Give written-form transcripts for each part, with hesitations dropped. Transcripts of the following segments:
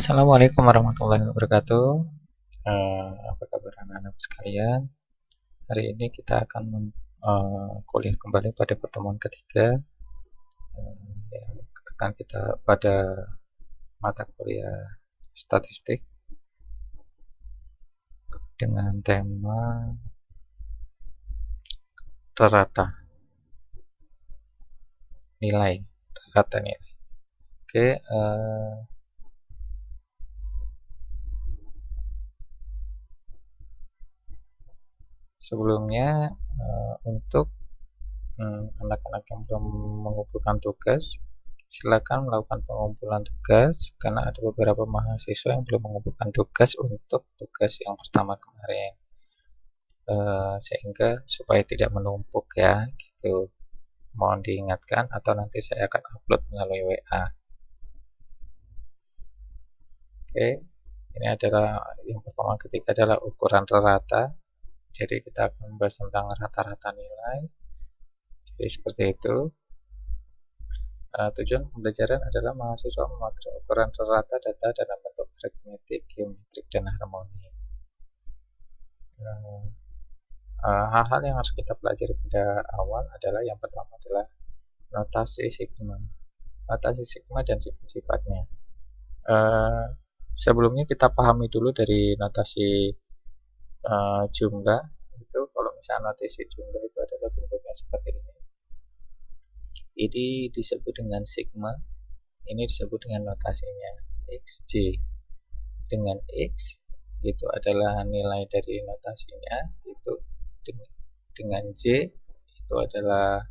Assalamualaikum warahmatullahi wabarakatuh. Apa kabar anak-anak sekalian? Hari ini kita akan kuliah kembali pada pertemuan ketiga. Akan kita pada mata kuliah statistik dengan tema rata nilai. Oke. Sebelumnya untuk anak-anak yang belum mengumpulkan tugas, silakan melakukan pengumpulan tugas karena ada beberapa mahasiswa yang belum mengumpulkan tugas untuk tugas yang pertama kemarin, sehingga supaya tidak menumpuk ya, gitu. Mohon diingatkan atau nanti saya akan upload melalui WA. Oke, ini adalah yang pertama, ketiga adalah ukuran rata. Jadi kita akan membahas tentang rata-rata nilai. Jadi seperti itu. Tujuan pembelajaran adalah mahasiswa memakai ukuran rata data dalam bentuk aritmetik, geometrik, dan harmoni. Hal-hal yang harus kita pelajari pada awal adalah yang pertama adalah notasi sigma. Notasi sigma dan sifat-sifatnya. Sebelumnya kita pahami dulu dari notasi jumlah. Itu kalau misalnya notasi jumlah itu adalah bentuknya seperti ini. Ini disebut dengan sigma, ini disebut dengan notasinya xj. Dengan x itu adalah nilai dari notasinya, itu dengan j itu adalah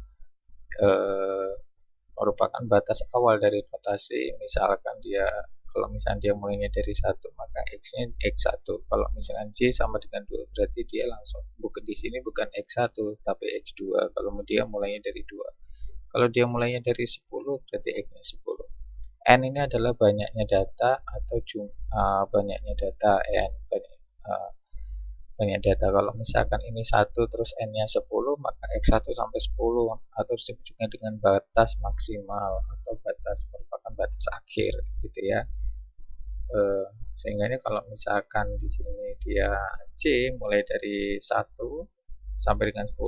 merupakan batas awal dari notasi. Misalkan kalau misalnya dia mulainya dari 1, maka x-nya x1. Kalau misalkan j sama dengan 2, berarti dia langsung bukan di sini bukan x1 tapi x2 kalau dia mulainya dari 2. Kalau dia mulainya dari 10, berarti x-nya 10. N ini adalah banyaknya data atau banyaknya data n. Banyak data. Kalau misalkan ini 1 terus n-nya 10, maka x1 sampai 10 atau disebut juga dengan batas maksimal atau merupakan batas akhir gitu ya. Sehingga ini kalau misalkan di sini dia c mulai dari 1 sampai dengan 10,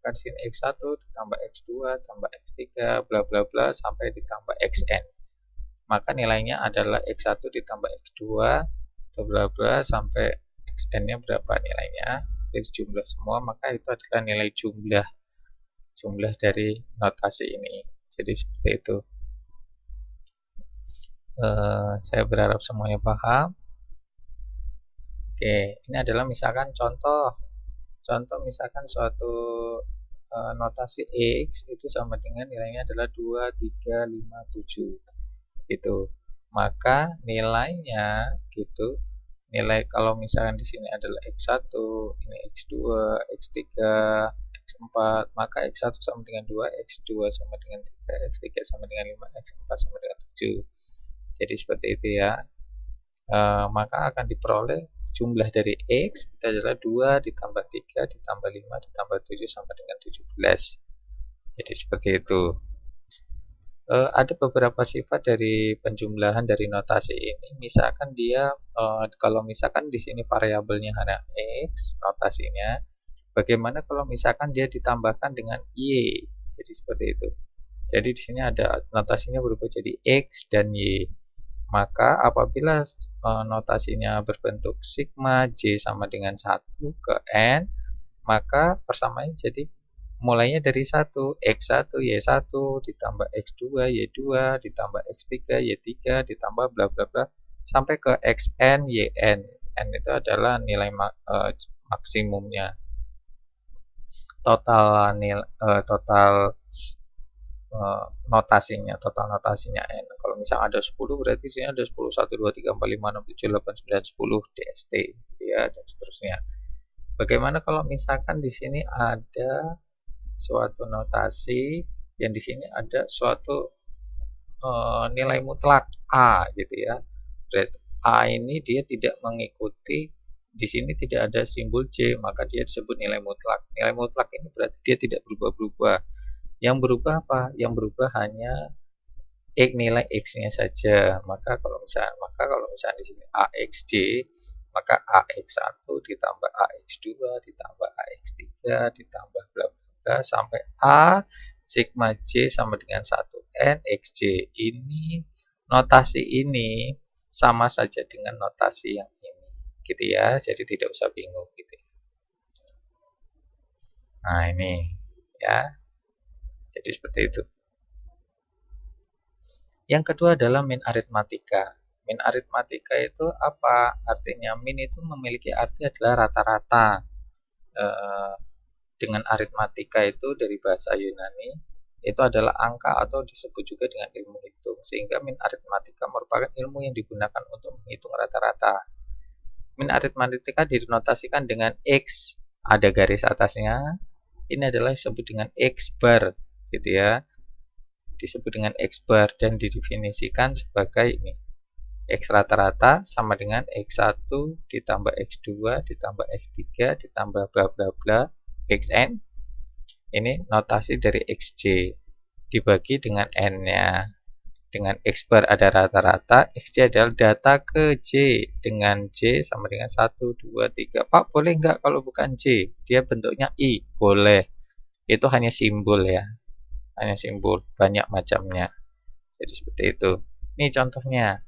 kan sini x1 ditambah x2 tambah x3 bla bla bla sampai ditambah xn. Maka nilainya adalah x1 ditambah x2 bla bla bla sampai xn-nya berapa nilainya, dari jumlah semua, maka itu adalah nilai jumlah dari notasi ini. Jadi seperti itu. Saya berharap semuanya paham. Oke, ini adalah misalkan contoh misalkan suatu notasi x itu sama dengan nilainya adalah 2, 3, 5, 7 gitu. Maka nilainya gitu, nilai kalau misalkan di sini adalah x1, ini x2, x3, x4, maka x1 sama dengan 2, x2 sama dengan 3, x3 sama dengan 5, x4 sama dengan 7. Jadi seperti itu ya. Maka akan diperoleh jumlah dari x itu adalah 2 ditambah 3 ditambah 5 ditambah 7 sama dengan 17. Jadi seperti itu. Ada beberapa sifat dari penjumlahan dari notasi ini. Misalkan dia kalau misalkan di sini variabelnya hanya x notasinya, bagaimana kalau misalkan dia ditambahkan dengan y? Jadi seperti itu. Jadi di sini ada notasinya berubah jadi x dan y. Maka apabila notasinya berbentuk sigma j sama dengan 1 ke n, maka persamaannya jadi mulainya dari 1, x1, y1 ditambah x2, y2 ditambah x3, y3 ditambah bla bla bla sampai ke xn, yn. N itu adalah nilai maksimumnya. Total notasinya n. Kalau misalnya ada 10, berarti sini ada 10, 1, 2, 3, 4, 5, 6, 7, 8, 9, 10 dst ya, dan seterusnya. Bagaimana kalau misalkan di sini ada suatu notasi yang di sini ada suatu nilai mutlak a gitu ya. Berarti a ini dia tidak mengikuti, di sini tidak ada simbol j, maka dia disebut nilai mutlak. Nilai mutlak ini berarti dia tidak berubah-ubah. Yang berubah apa? Yang berubah hanya nilai x-nya saja. Maka kalau misalnya di sini AXJ, maka AX1 ditambah AX2 ditambah AX3 ditambah bla bla bla sampai A sigma J sama dengan 1N XJ. Ini notasi ini sama saja dengan notasi yang ini, gitu ya. Jadi tidak usah bingung gitu. Nah, ini ya. Jadi seperti itu. Yang kedua adalah min aritmatika. Min aritmatika itu apa? Artinya min itu memiliki arti adalah rata-rata. Dengan aritmatika itu dari bahasa Yunani itu adalah angka atau disebut juga dengan ilmu hitung. Sehingga min aritmatika merupakan ilmu yang digunakan untuk menghitung rata-rata. Min aritmatika dinotasikan dengan X, ada garis atasnya. Ini adalah disebut dengan X bar, gitu ya. Disebut dengan X bar dan didefinisikan sebagai ini. X rata-rata sama dengan X1 ditambah X2 ditambah X3 ditambah bla bla bla Xn. Ini notasi dari XJ dibagi dengan N-nya. Dengan X bar ada rata-rata, XJ adalah data ke J. Dengan J sama dengan 1, 2, 3. Pak, boleh nggak kalau bukan J? Dia bentuknya I. Boleh. Itu hanya simbol ya. Hanya simbol, banyak macamnya. Jadi seperti itu. Ini contohnya.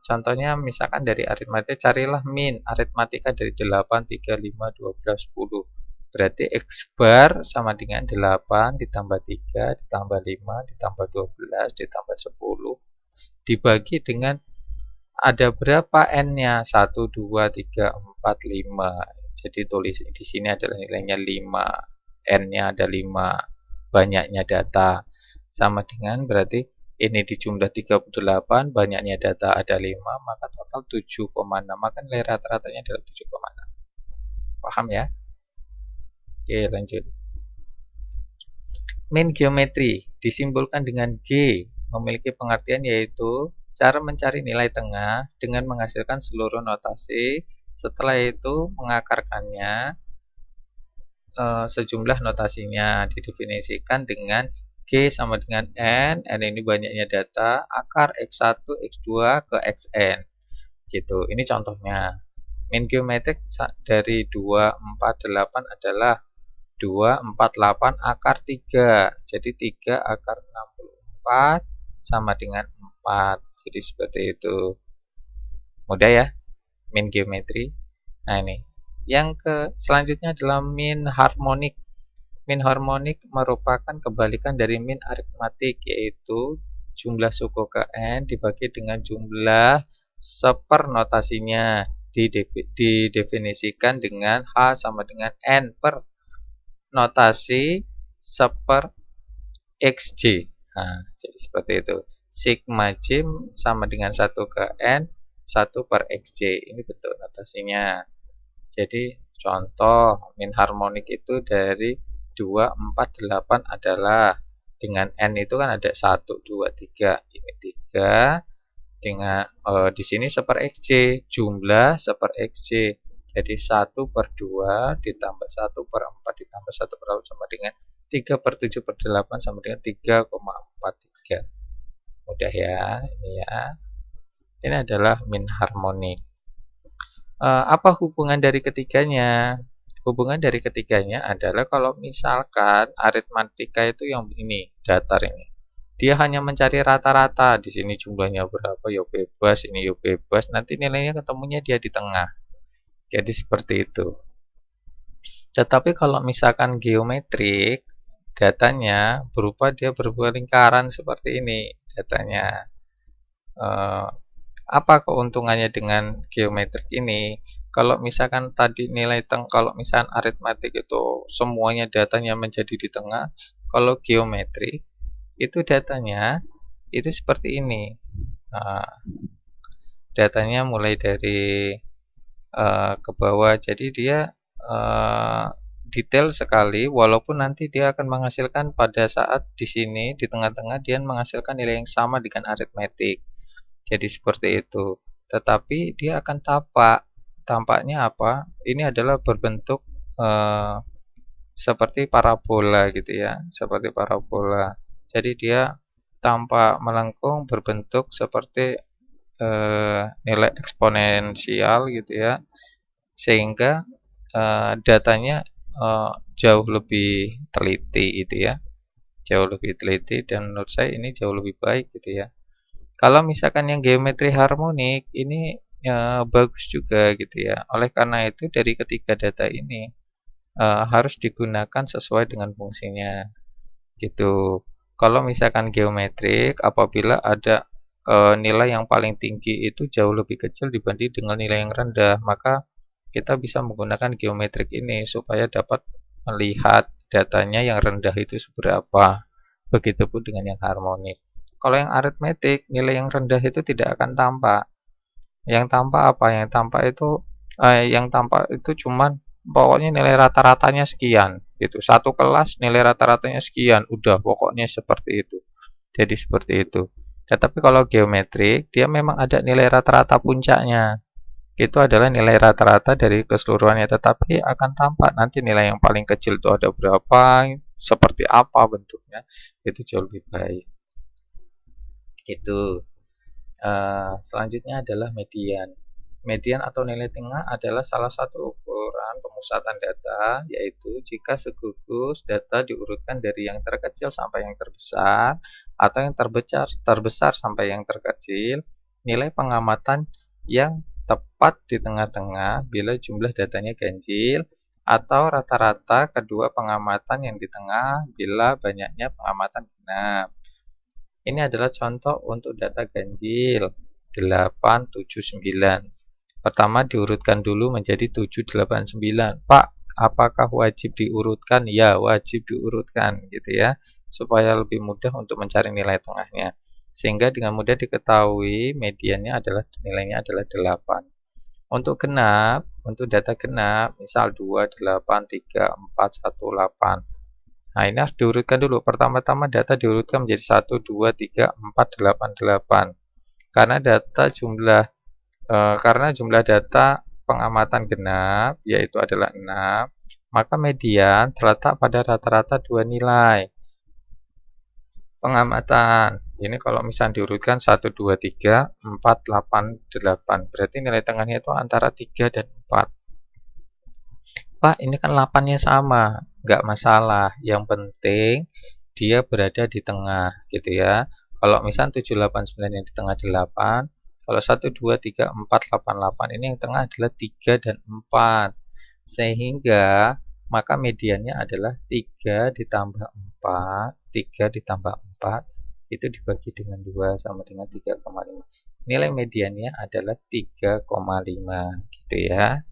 Contohnya misalkan dari aritmatika, carilah min aritmatika dari 8, 3, 5, 12, 10. Berarti X bar sama dengan 8 ditambah 3 ditambah 5 ditambah 12 ditambah 10 dibagi dengan ada berapa N-nya? 1, 2, 3, 4, 5. Jadi tulis di sini adalah nilainya 5. N-nya ada 5. Banyaknya data. Sama dengan berarti ini di jumlah 38, banyaknya data ada 5, maka total 7,6. Maka nilai rata-ratanya adalah 7,6. Paham ya? Oke, lanjut. Min geometri disimbolkan dengan G, memiliki pengertian yaitu cara mencari nilai tengah dengan menghasilkan seluruh notasi. Setelah itu mengakarkannya sejumlah notasinya didefinisikan dengan G sama dengan N ini banyaknya data, akar X1, X2 ke Xn. Gitu. Ini contohnya. Min geometrik dari 248 adalah 248 akar 3. Jadi 3 akar 64 sama dengan 4. Jadi seperti itu. Mudah ya, min geometri. Nah ini. Yang selanjutnya adalah min harmonik. Min harmonik merupakan kebalikan dari min aritmatik, yaitu jumlah suku ke N dibagi dengan jumlah sepernotasinya. Didefinisikan dengan H sama dengan N per notasi seper XJ. Nah, jadi seperti itu. Sigma J sama dengan 1 ke N, 1 per XJ. Ini bentuk notasinya. Jadi contoh min harmonik itu dari 248 adalah dengan N itu kan ada 1, 2, 3. Ini 3 dengan di sini seper XJ, jumlah seper XJ. Jadi 1 per 2 ditambah 1 per 4 ditambah 1 per 8 sama dengan 3 per 7 per 8 sama dengan 3,43. Mudah ya, ini ya. Ini adalah min harmonik. Apa hubungan dari ketiganya? Hubungan dari ketiganya adalah kalau misalkan aritmatika itu yang ini, datar ini. Dia hanya mencari rata-rata. Di sini jumlahnya berapa, ya bebas, ini ya bebas. Nanti nilainya ketemunya dia di tengah. Jadi seperti itu. Tetapi kalau misalkan geometrik, datanya berupa dia berbuah lingkaran seperti ini. Datanya. Apa keuntungannya dengan geometrik ini? Kalau misalkan tadi nilai kalau misalkan aritmatik itu semuanya datanya menjadi di tengah, kalau geometrik itu datanya itu seperti ini. Datanya mulai dari ke bawah, jadi dia detail sekali, walaupun nanti dia akan menghasilkan pada saat di sini di tengah-tengah dia menghasilkan nilai yang sama dengan aritmatik. Jadi seperti itu. Tetapi dia akan tampaknya apa? Ini adalah berbentuk seperti parabola gitu ya, seperti parabola. Jadi dia tanpa melengkung berbentuk seperti nilai eksponensial gitu ya, sehingga datanya jauh lebih teliti gitu ya, jauh lebih teliti, dan menurut saya ini jauh lebih baik gitu ya. Kalau misalkan yang geometri harmonik ini bagus juga gitu ya. Oleh karena itu dari ketiga data ini harus digunakan sesuai dengan fungsinya gitu. Kalau misalkan geometrik, apabila ada nilai yang paling tinggi itu jauh lebih kecil dibanding dengan nilai yang rendah, maka kita bisa menggunakan geometrik ini supaya dapat melihat datanya yang rendah itu seberapa. Begitupun dengan yang harmonik. Kalau yang aritmetik, nilai yang rendah itu tidak akan tampak. Yang tampak apa? Yang tampak itu cuman pokoknya nilai rata-ratanya sekian. Itu satu kelas nilai rata-ratanya sekian. Udah pokoknya seperti itu. Jadi seperti itu. Tetapi kalau geometrik, dia memang ada nilai rata-rata puncaknya. Itu adalah nilai rata-rata dari keseluruhannya, tetapi akan tampak nanti nilai yang paling kecil itu ada berapa, seperti apa bentuknya, itu jauh lebih baik. Itu. Selanjutnya adalah median. Median atau nilai tengah adalah salah satu ukuran pemusatan data, yaitu jika segugus data diurutkan dari yang terkecil sampai yang terbesar, atau yang terbesar sampai yang terkecil, nilai pengamatan yang tepat di tengah-tengah bila jumlah datanya ganjil, atau rata-rata kedua pengamatan yang di tengah bila banyaknya pengamatan genap. Ini adalah contoh untuk data ganjil 879. Pertama diurutkan dulu menjadi 789. Pak, apakah wajib diurutkan? Ya, wajib diurutkan gitu ya, supaya lebih mudah untuk mencari nilai tengahnya. Sehingga dengan mudah diketahui mediannya adalah nilainya adalah 8. Untuk genap, untuk data genap, misal 2, 8, 3, 4, 1, 8. Nah, ini harus diurutkan dulu. Pertama-tama data diurutkan menjadi 1, 2, 3, 4, 8, 8. Karena jumlah data pengamatan genap yaitu adalah 6, maka median terletak pada rata-rata dua nilai pengamatan. Ini kalau misalnya diurutkan 1, 2, 3, 4, 8, 8. Berarti nilai tengahnya itu antara 3 dan 4. Pak, ini kan 8-nya sama. Nggak masalah. Yang penting dia berada di tengah gitu ya. Kalau misalnya 7, 8, 9 yang di tengah 8. Kalau 1, 2, 3, 4, 8, 8 ini yang tengah adalah 3 dan 4. Sehingga maka mediannya adalah 3 ditambah 4. 3 ditambah 4 itu dibagi dengan 2 sama dengan 3,5. Nilai mediannya adalah 3,5 gitu ya.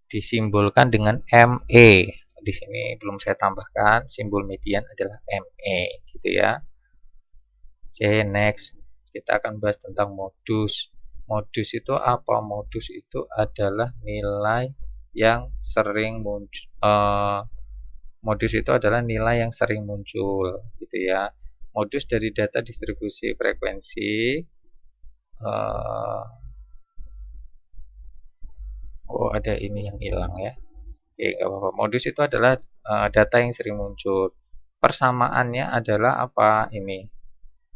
Disimbolkan dengan ME. Di sini belum saya tambahkan, simbol median adalah ME gitu ya. Oke, next. Kita akan bahas tentang modus. Modus itu apa? Modus itu adalah nilai yang sering muncul. Modus itu adalah nilai yang sering muncul gitu ya. Modus dari data distribusi frekuensi. Oh, ada ini yang hilang ya. Oke, nggak apa-apa. Modus itu adalah data yang sering muncul. Persamaannya adalah apa ini?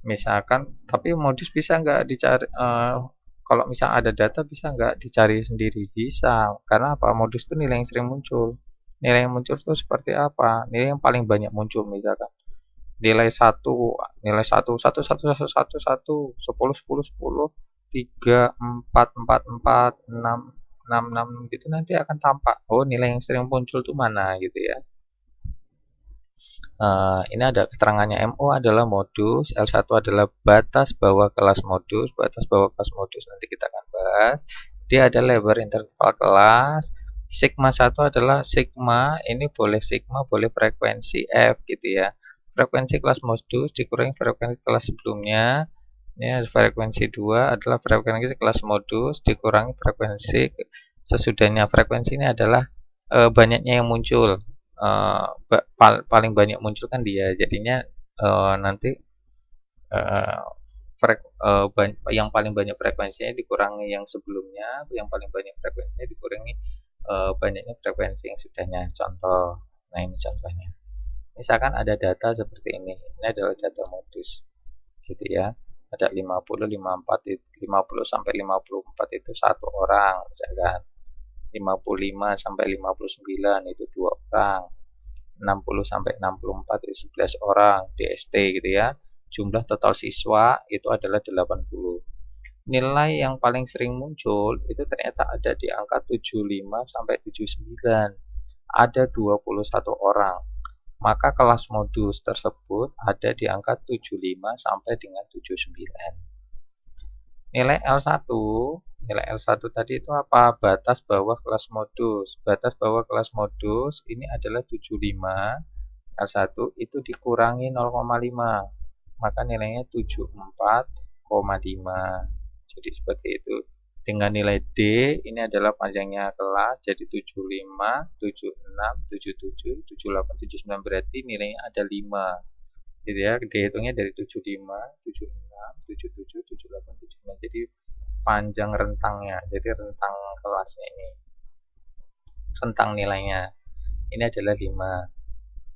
Misalkan, tapi modus bisa nggak dicari? Kalau misalnya ada data bisa nggak dicari sendiri? Bisa. Karena apa? Modus itu nilai yang sering muncul. Nilai yang muncul itu seperti apa? Nilai yang paling banyak muncul misalkan. Nilai 1, nilai 1, 1, 1, 1, 1, 1, 10, 10, 10, 3, 4, 4, 4, 6, 6, 6 gitu nanti akan tampak. Oh, nilai yang sering muncul itu mana gitu ya. Ini ada keterangannya. MO adalah modus, L1 adalah batas bawah kelas modus. Batas bawah kelas modus nanti kita akan bahas. Dia ada lebar interval kelas. Sigma 1 adalah sigma, ini boleh sigma, boleh frekuensi F gitu ya. Frekuensi kelas modus dikurangi frekuensi kelas sebelumnya. Ini frekuensi 2 adalah frekuensi kelas modus dikurangi frekuensi sesudahnya. Frekuensi ini adalah banyaknya yang muncul. Paling banyak muncul kan dia, jadinya nanti yang paling banyak frekuensinya dikurangi yang sebelumnya, yang paling banyak frekuensinya dikurangi banyaknya frekuensi yang sudahnya. Contoh, nah ini contohnya. Misalkan ada data seperti ini adalah data modus. gitu ya. Ada 50, 50 sampai 54 itu 1 orang misalkan. 55 sampai 59 itu 2 orang. 60 sampai 64 itu 11 orang DST gitu ya. Jumlah total siswa itu adalah 80. Nilai yang paling sering muncul itu ternyata ada di angka 75 sampai 79. Ada 21 orang. Maka kelas modus tersebut ada di angka 75 sampai dengan 79. Nilai L1 tadi itu apa? Batas bawah kelas modus. Batas bawah kelas modus ini adalah 75. L1 itu dikurangi 0,5. Maka nilainya 74,5. Jadi seperti itu. Dengan nilai D ini adalah panjangnya kelas, jadi 75, 76, 77, 78, 79, berarti nilainya ada 5. Gitu ya, dihitungnya dari 75, 76, 77, 78, 79. Jadi panjang rentangnya, jadi rentang kelasnya ini, rentang nilainya ini adalah 5.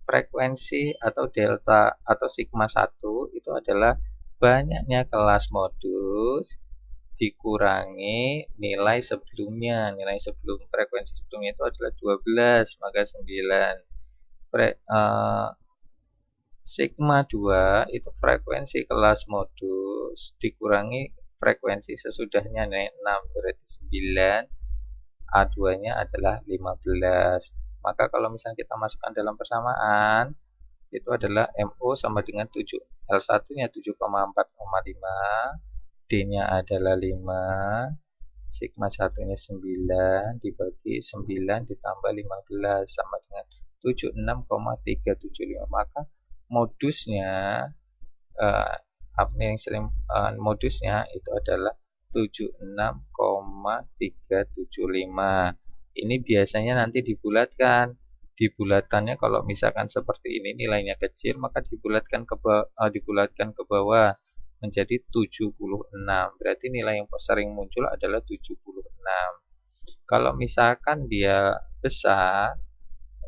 Frekuensi atau delta atau sigma 1 itu adalah banyaknya kelas modus dikurangi nilai sebelumnya. Nilai sebelum frekuensi sebelumnya itu adalah 12, maka 9. Sigma 2 itu frekuensi kelas modus dikurangi frekuensi sesudahnya nilai 6, berarti 9. A2 nya adalah 15. Maka kalau misalnya kita masukkan dalam persamaan, itu adalah MO sama dengan 7. L1 nya 7,4,5, D nya adalah 5, sigma 1 nya 9 dibagi 9 ditambah 15 sama dengan 76,375. Maka modusnya modusnya itu adalah 76,375. Ini biasanya nanti dibulatkan. Dibulatkannya kalau misalkan seperti ini nilainya kecil, maka dibulatkan ke bawah menjadi 76. Berarti nilai yang sering muncul adalah 76. Kalau misalkan dia besar,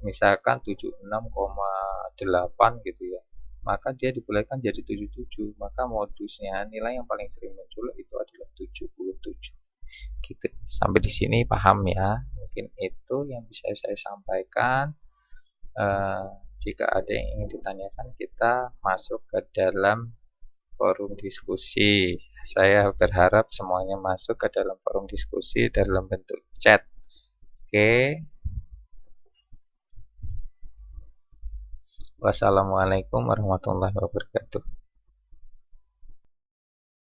misalkan 76,8 gitu ya, maka dia dibulatkan jadi 77. Maka modusnya nilai yang paling sering muncul itu adalah 77. Gitu. Sampai di sini paham ya? Mungkin itu yang bisa saya sampaikan. Jika ada yang ingin ditanyakan, kita masuk ke dalam forum diskusi. Saya berharap semuanya masuk ke dalam forum diskusi dalam bentuk chat. Oke. Wassalamualaikum warahmatullahi wabarakatuh.